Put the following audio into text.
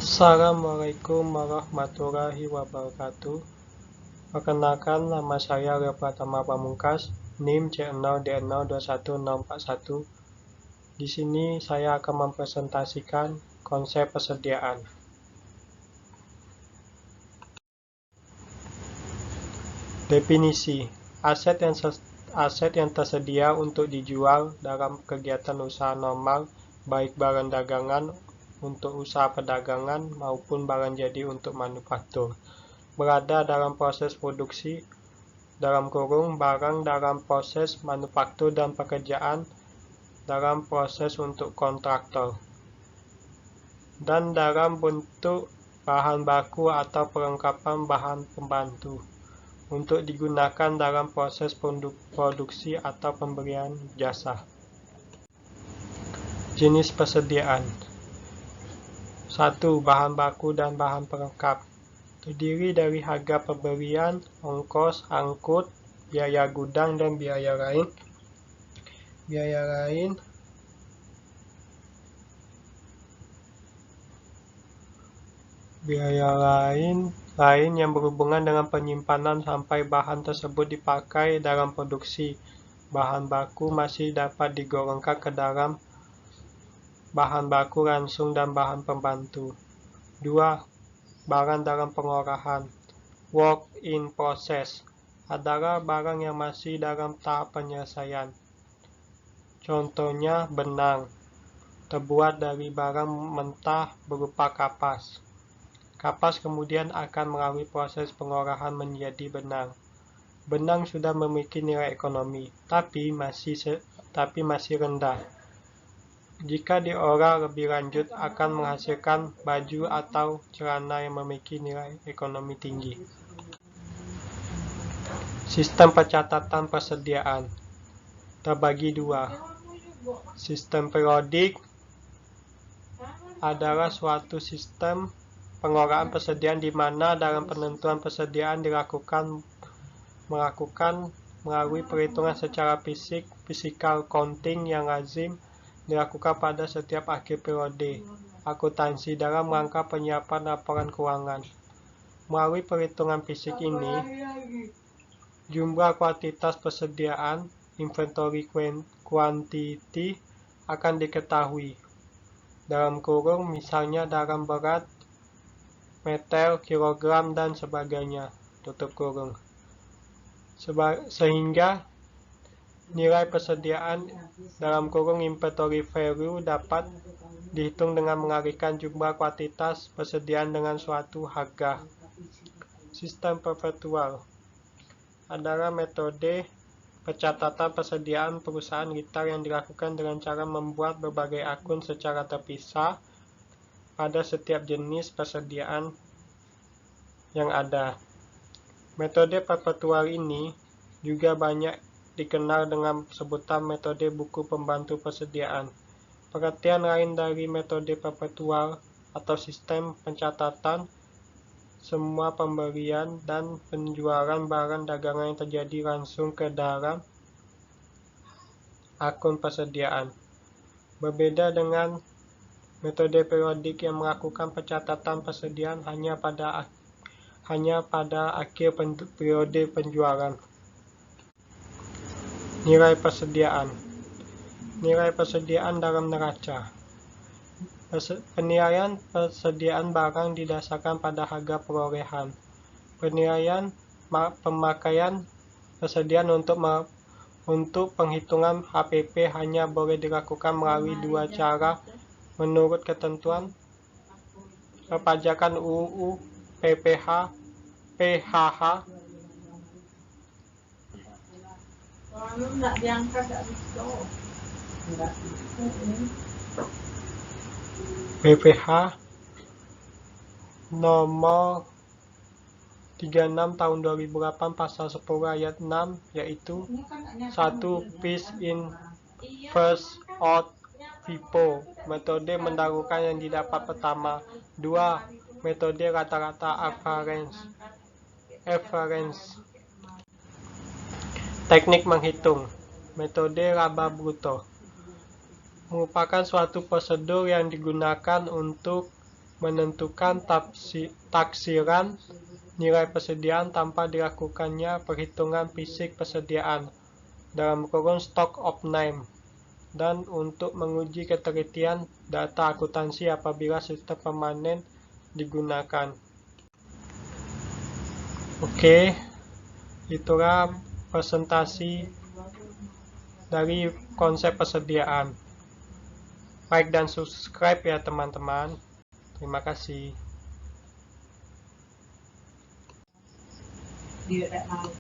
Assalamualaikum warahmatullahi wabarakatuh. Perkenalkan, nama saya Rio Pratama Pamungkas, NIM C0D021641. Di sini saya akan mempresentasikan konsep persediaan. Definisi: aset yang tersedia untuk dijual dalam kegiatan usaha normal, baik barang dagangan untuk usaha perdagangan maupun barang jadi untuk manufaktur. Berada dalam proses produksi, barang dalam proses manufaktur dan pekerjaan dalam proses untuk kontraktor, dan dalam bentuk bahan baku atau perlengkapan bahan pembantu untuk digunakan dalam proses produksi atau pemberian jasa. Jenis persediaan: 1. Bahan baku dan bahan pelengkap. Terdiri dari harga pembelian, ongkos, angkut, biaya gudang, dan biaya lain yang berhubungan dengan penyimpanan sampai bahan tersebut dipakai dalam produksi. Bahan baku masih dapat digolongkan ke dalam bahan baku langsung dan bahan pembantu. 2. Barang dalam pengolahan. Work in process adalah barang yang masih dalam tahap penyelesaian. Contohnya benang, terbuat dari barang mentah berupa kapas. Kapas kemudian akan melalui proses pengolahan menjadi benang. Benang sudah memiliki nilai ekonomi, tapi masih rendah. Jika diolah lebih lanjut akan menghasilkan baju atau celana yang memiliki nilai ekonomi tinggi. Sistem pencatatan persediaan terbagi dua. Sistem periodik adalah suatu sistem pengolahan persediaan di mana dalam penentuan persediaan dilakukan melalui perhitungan secara physical counting yang lazim dilakukan pada setiap akhir periode akuntansi dalam rangka penyiapan laporan keuangan. Melalui perhitungan fisik ini, jumlah kuantitas persediaan inventory quantity akan diketahui, dalam kurung misalnya dalam berat, meter, kilogram, dan sebagainya, tutup kurung. Sehingga nilai persediaan dalam kurung inventory value dapat dihitung dengan mengalihkan jumlah kuantitas persediaan dengan suatu harga. Sistem perpetual adalah metode pencatatan persediaan perusahaan retail yang dilakukan dengan cara membuat berbagai akun secara terpisah pada setiap jenis persediaan yang ada. Metode perpetual ini juga banyak dikenal dengan sebutan metode buku pembantu persediaan. Pengertian lain dari metode perpetual atau sistem pencatatan semua pembelian dan penjualan barang dagangan yang terjadi langsung ke dalam akun persediaan. Berbeda dengan metode periodik yang melakukan pencatatan persediaan hanya pada akhir periode penjualan. Nilai persediaan. Nilai persediaan dalam neraca. Penilaian persediaan barang didasarkan pada harga perolehan. Penilaian pemakaian persediaan untuk penghitungan HPP hanya boleh dilakukan melalui dua cara menurut ketentuan perpajakan UU PHH. PPH nomor 36 tahun 2008 pasal 10 ayat 6 yaitu 1. Piece in first out FIFO, metode mendahulukan yang didapat pertama. 2. Metode rata-rata average. Teknik menghitung. Metode laba bruto merupakan suatu prosedur yang digunakan untuk menentukan taksiran nilai persediaan tanpa dilakukannya perhitungan fisik persediaan (stock of name), dan untuk menguji ketelitian data akuntansi apabila sistem permanen digunakan. Oke, itulah presentasi dari konsep persediaan. Like dan subscribe ya teman-teman. Terima kasih.